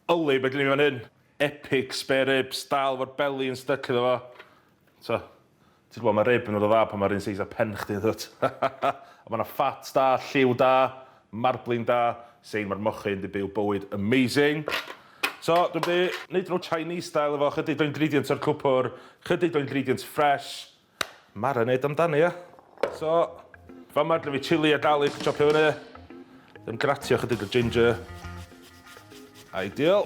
Yli, beth gen i fan hyn? Epic spare ribs, dal fo'r belly yn stuck iddo fo. So, ti'n gwybod, mae rib yn dod o dda pan mae'r un seis a pen chdi yn dod. A mae yna fat da, lliw da, marbling da, sein mae'r mochyn di byw bywyd amazing. So, dwi'n di wneud nhw Chinese style efo, chydig o ingredients o'r cwpwrdd, chydig o ingredients fresh. Marinade amdani, ia. So, fan mae'r fi chili a garlic yn chopio fyny. Ddim gratio chydig o ginger. Ideal.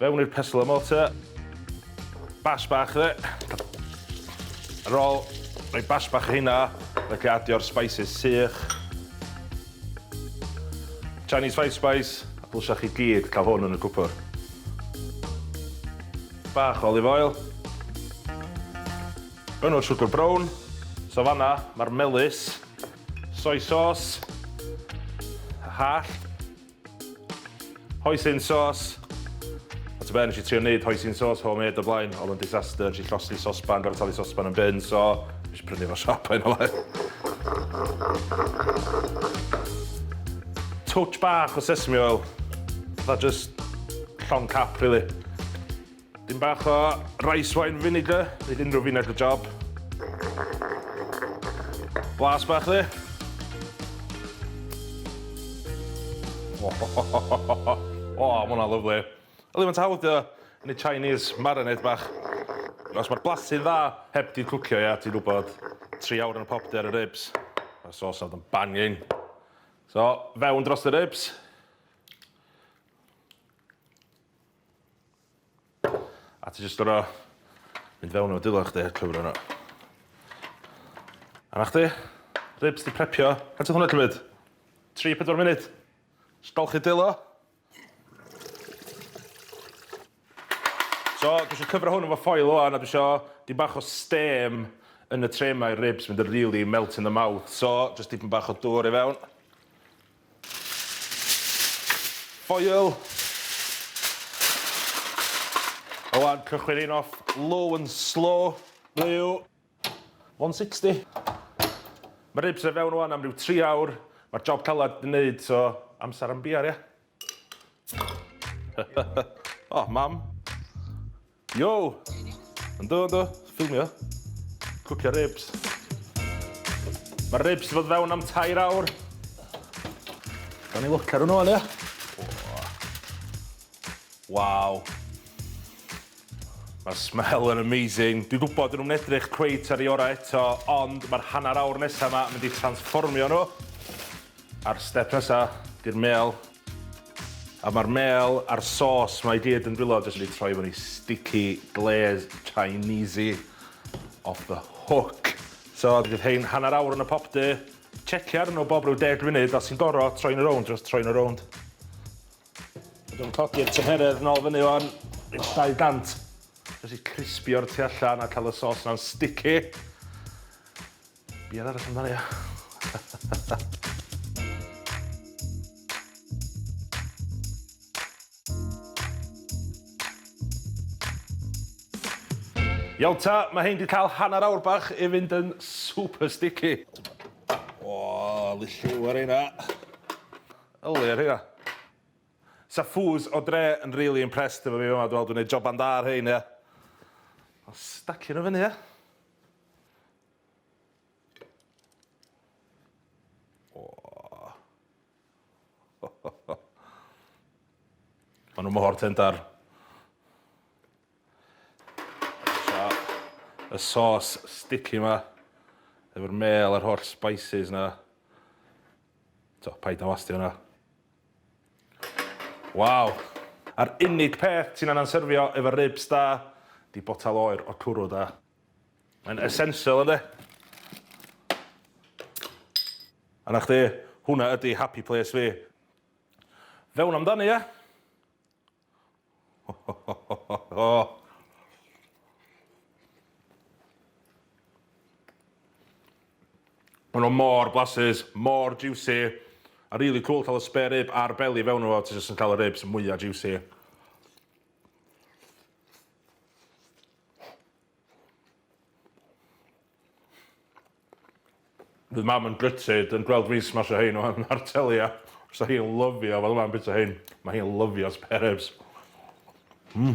Fewn i'r pestle a mortar. Bash bach dde. Ar ôl rhoi bash bach o hynna, fe adio'r spices sych. Chinese white spice, a dylsio chi gyd cael hwn yn y cwpwrdd. Bach olive oil. Enw'r siwgr brown. So fanna, mae'r melys, soy sauce, hall, hoisin sauce. A ta be, nes i trio wneud hoisin sauce homemade o blaen, oedd yn disaster, nes i lloslu sosban, gorau talu sosban yn bin, so nes i prynu fo siop ein ole. Touch bach o sesame oil, fatha just llon cap, really. Dim bach o rice wine vinegar, nid unrhyw vinegar job. Blas bach ddi. O, ma' hwnna'n lyflu. Yli ma'n tawd o yn y Chinese marinade bach. Os mae'r blasu'n dda heb di cwcio, ia, ti'n gwybod 3 awr yn y popeth ar y ribs. Mae'r sauce yn banging. So, fewn dros y ribs. A ti jyst dod o mynd fewn o dilo chdi, cyfr yno. A na chdi, ribs di prepio. Gan ti hwnna cymryd? 3-4 munud. Stolchi dilo. So, dwi eisiau cyfro hwn efo ffoil o'n, a dwi eisiau dim bach o stem yn y tre yma i'r ribs mynd yn really melt in the mouth. So, just dipyn bach o dŵr i fewn. Ffoil. O wan, cychwyn un off low and slow. Blew. 160. Mae ribs yn fewn o'n am ryw 3 awr. Mae'r job calad yn neud, so amser am biar, ia. O, mam. Yo! Ynddo, ffilmio. Cwcio ribs. Mae'r ribs i fod fewn am 2 awr. Gawn ni look ar hwnnw, ia. Waw. Mae'r smell yn amazing. Dwi'n gwybod nhw'n edrych cweit ar ei ora eto, ond mae'r hanner awr nesaf yma mynd i transformio nhw. A'r step nesaf, di'r mel. A mae'r mel a'r sos mae i gyd yn dwylo jyst wedi troi fyny sticky, glazed, Chinese-y, off the hook. So, dydd hein hanner awr yn y popdy. Checio ar nhw bob rhyw 10 munud, a sy'n goro troi'n around, just troi'n around. Dwi'n codi'r tymeredd nôl fyny o'n 200. Jyst i crispio'r tu allan a cael y sos na'n sticky. Biar arall amdani, ia. Iawn ta, mae hein wedi cael hanner awr bach i fynd yn super sticky. O, lilliw ar hynna. Yli ar hynna. Sa ffws o dre yn really impressed efo fi yma, dwi'n gwneud joban da ar hyn, ia. O, stacio nhw fyny, ia. O. Ma' nhw mor tendar. Y sauce sticky yma, efo'r mel a'r holl spices yna. So, paid a wasti hwnna. Waw! A'r unig peth ti'n angen serfio efo'r ribs da, di botal oer o cwrw da. Mae'n essential, ynddi? A na chdi, hwnna ydi happy place fi. Fewn amdani, ia? Maen nhw mor blasus, mor juicy, a really cool cael y spare rib a'r belly fewn nhw, ti jyst yn cael y ribs mwyaf juicy. Fydd mam yn grytid yn gweld fi smasho hein o'n ar teli, a os hi'n lyfio, fel yma'n bita hein, mae hi'n lyfio spare ribs. Mm.